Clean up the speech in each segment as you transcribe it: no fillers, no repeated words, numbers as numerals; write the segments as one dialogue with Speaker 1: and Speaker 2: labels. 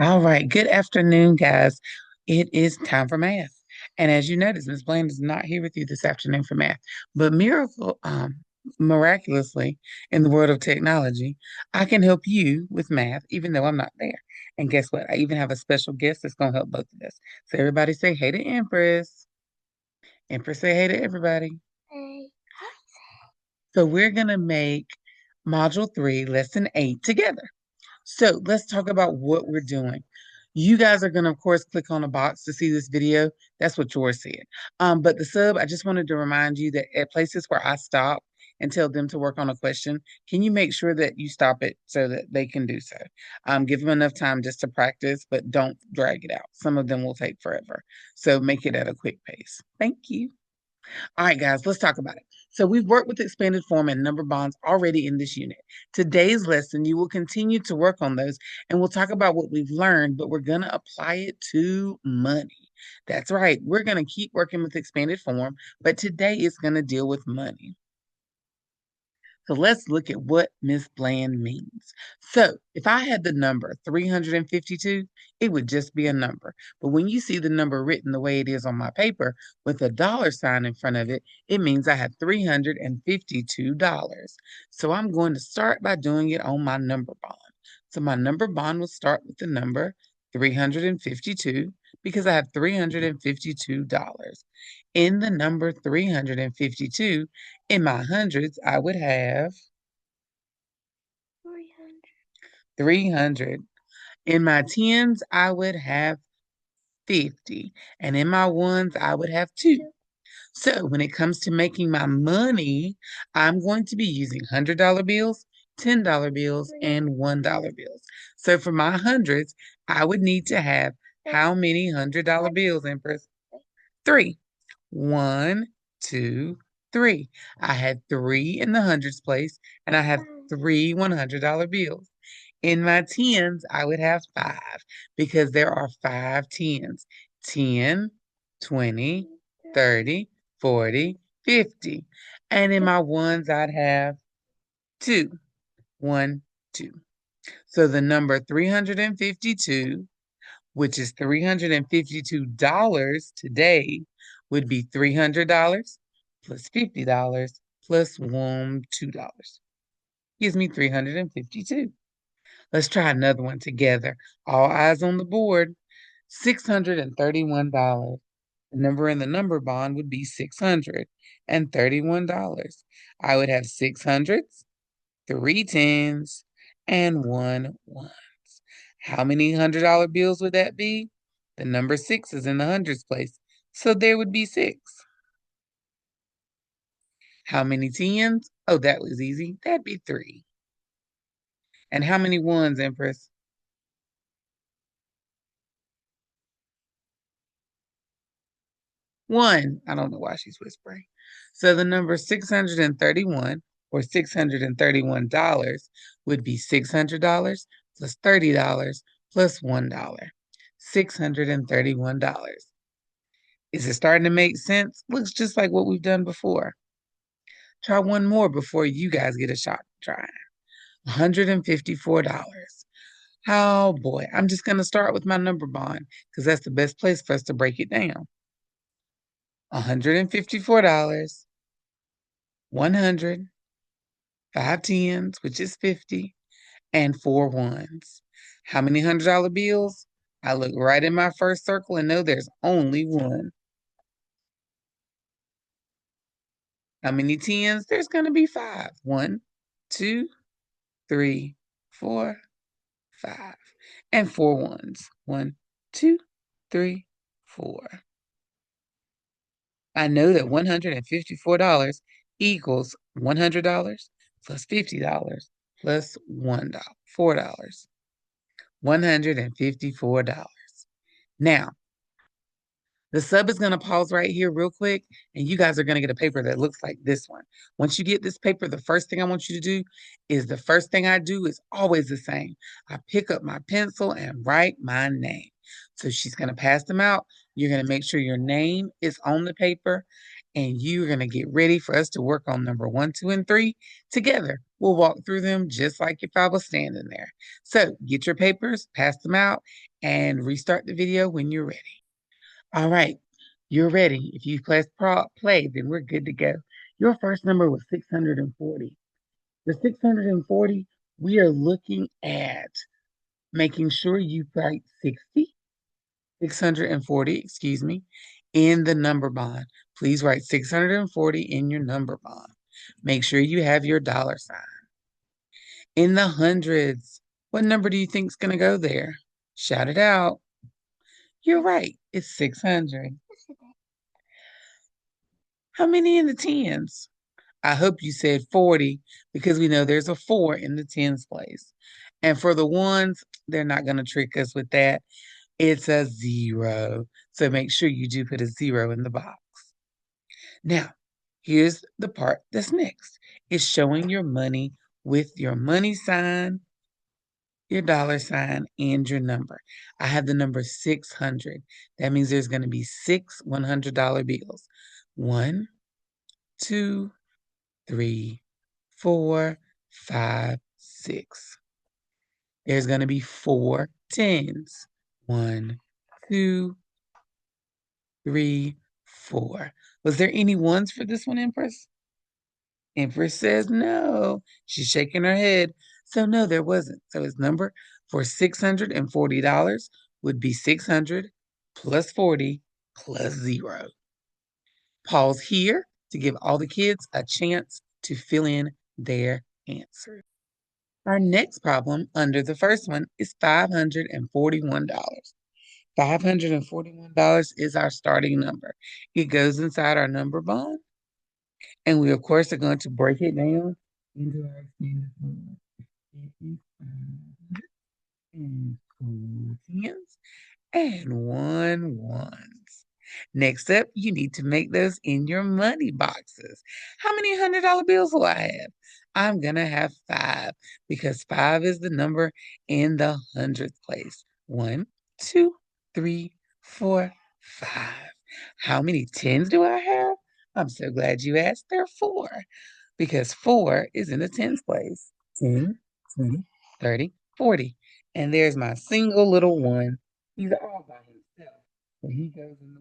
Speaker 1: All right. Good afternoon, guys. It is time for math. And as you notice, Ms. Blaine is not here with you this afternoon for math. But miraculously, in the world of technology, I can help you with math, even though I'm not there. And guess what? I even have a special guest that's going to help both of us. So everybody say hey to Empress. Empress say hey to everybody.
Speaker 2: Hey.
Speaker 1: So we're going to make Module 3, Lesson 8 together. So let's talk about what we're doing. You guys are going to, of course, click on a box to see this video. That's what yours said. But the sub, I just wanted to remind you that at places where I stop and tell them to work on a question, can you make sure that you stop it so that they can do so? Give them enough time just to practice, but don't drag it out. Some of them will take forever. So make it at a quick pace. Thank you. All right, guys, let's talk about it. So we've worked with expanded form and number bonds already in this unit. Today's lesson, you will continue to work on those and we'll talk about what we've learned, but we're going to apply it to money. That's right. We're going to keep working with expanded form, but today is going to deal with money. So let's look at what Miss Bland means. So if I had the number 352, it would just be a number. But when you see the number written the way it is on my paper with a dollar sign in front of it, it means I had $352. So I'm going to start by doing it on my number bond. So my number bond will start with the number 352 because I have $352. In the number 352, in my hundreds, I would have 300. In my tens, I would have 50. And in my ones, I would have 2. So when it comes to making my money, I'm going to be using $100 bills, $10 bills, and $1 bills. So for my hundreds, I would need to have how many $100 bills, Empress? 3. 1, 2, 3. I had 3 in the hundreds place, and I have 3 $100 bills. In my tens, I would have 5 because there are 5 tens. 10, 20, 30, 40, 50. And in my ones, I'd have 2. 1, 2. So the number 352, which is $352 today, would be $300 plus $50 plus $2. Gives me 352. Let's try another one together. All eyes on the board. $631. The number in the number bond would be $631. I would have 600s, 3 tens, and 1 ones. How many $100 bills would that be? The number 6 is in the hundreds place, so there would be 6. How many tens? Oh, that was easy. That'd be 3. And how many ones, Empress? 1. I don't know why she's whispering. So the number 631 or $631 would be $600 plus $30 plus $1. $631. Is it starting to make sense? Looks just like what we've done before. Try one more before you guys get a shot trying. $154. Oh boy, I'm just going to start with my number bond because that's the best place for us to break it down. $154, 100, 5 tens, which is 50, and 4 ones. How many $100 bills? I look right in my first circle and know there's only one. How many tens? There's going to be 5. 1, 2, 3, 4, 5. And 4 ones. 1, 2, 3, 4. I know that $154 equals $100 plus $50 plus $1, $4. $154. Now, the sub is going to pause right here real quick, and you guys are going to get a paper that looks like this one. Once you get this paper, the first thing I want you to do is the first thing I do is always the same. I pick up my pencil and write my name. So she's going to pass them out. You're going to make sure your name is on the paper, and you're going to get ready for us to work on number 1, 2, and 3 together. We'll walk through them just like if I was standing there. So get your papers, pass them out, and restart the video when you're ready. All right, you're ready. If you press play, then we're good to go. Your first number was 640. The 640, we are looking at making sure you write 640, excuse me, in the number bond. Please write 640 in your number bond. Make sure you have your dollar sign. In the hundreds, what number do you think is going to go there? Shout it out. You're right. It's 600. How many in the tens? I hope you said 40 because we know there's a 4 in the tens place. And for the ones, they're not going to trick us with that. It's a 0. So make sure you do put a 0 in the box. Now, here's the part that's next. It's showing your money with your money sign, your dollar sign, and your number. I have the number 600. That means there's going to be 6 $100 bills. 1, 2, 3, 4, 5, 6. There's going to be 4 tens. 1, 2, 3, 4. Was there any ones for this one, Empress? Empress says no. She's shaking her head. So no, there wasn't. So his number for $640 would be 600 plus 40 plus 0. Pause here to give all the kids a chance to fill in their answers. Our next problem under the first one is $541. $541 is our starting number. It goes inside our number bond, and we, of course, are going to break it down into our expanded form. It is 5 and 4 tens and 1 ones. Next up, you need to make those in your money boxes. How many $100 bills will I have? I'm going to have 5 because 5 is the number in the hundredth place. 1, 2, 3, 4, 5. How many tens do I have? I'm so glad you asked. There are 4 because 4 is in the tens place. 10, 20, 30, 40. And there's my single little one. He's all by himself. So he goes in the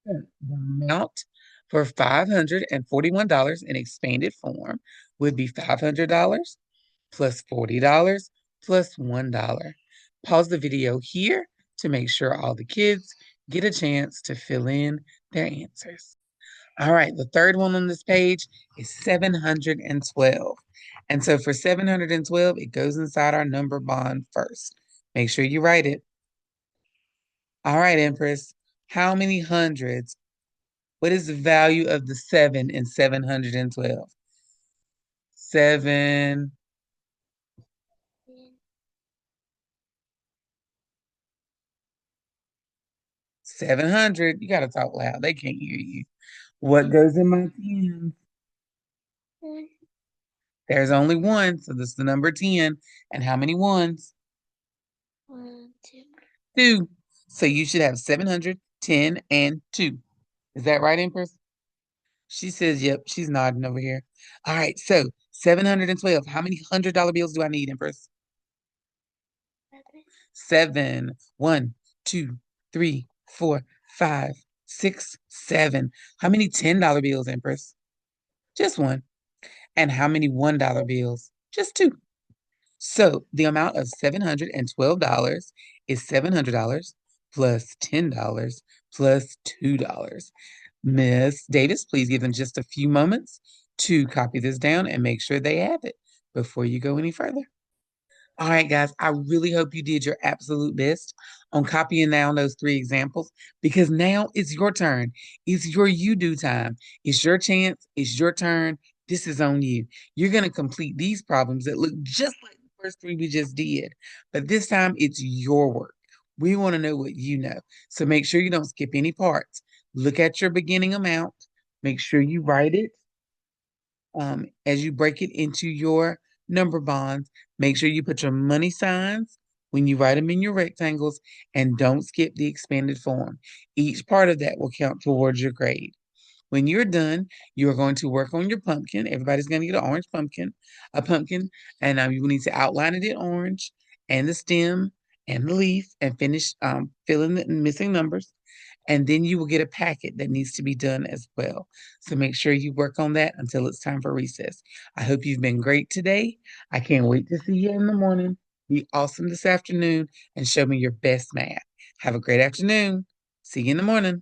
Speaker 1: the amount for $541 in expanded form would be $500 plus $40 plus $1. Pause the video here to make sure all the kids get a chance to fill in their answers. All right, the third one on this page is 712. And so for 712, it goes inside our number bond first. Make sure you write it. All right, Empress, how many hundreds? What is the value of the 7 in 712? 7, 700. You got to talk loud. They can't hear you. What goes in my tens? There's only one, so this is the number 10. And how many ones? 2. So you should have 710 and 2. Is that right, Empress? She says, yep, she's nodding over here. All right, so 712. How many $100 bills do I need, Empress? 7. 1, 2, 3, 4, 5, 6, 7. How many $10 bills, Empress? Just one. And how many $1 bills? Just 2. So the amount of $712 is $700 plus $10 plus $2. Miss Davis, please give them just a few moments to copy this down and make sure they have it before you go any further. All right, guys, I really hope you did your absolute best on copying down those 3 examples because now it's your turn. It's your you do time. It's your chance. It's your turn. This is on you. You're going to complete these problems that look just like the first 3 we just did, but this time it's your work. We want to know what you know. So make sure you don't skip any parts. Look at your beginning amount. Make sure you write it as you break it into your number bonds. Make sure you put your money signs when you write them in your rectangles and don't skip the expanded form. Each part of that will count towards your grade. When you're done, you are going to work on your pumpkin. Everybody's going to get an orange pumpkin, and you will need to outline it in orange and the stem and the leaf and finish filling the missing numbers. And then you will get a packet that needs to be done as well. So make sure you work on that until it's time for recess. I hope you've been great today. I can't wait to see you in the morning. Be awesome this afternoon and show me your best math. Have a great afternoon. See you in the morning.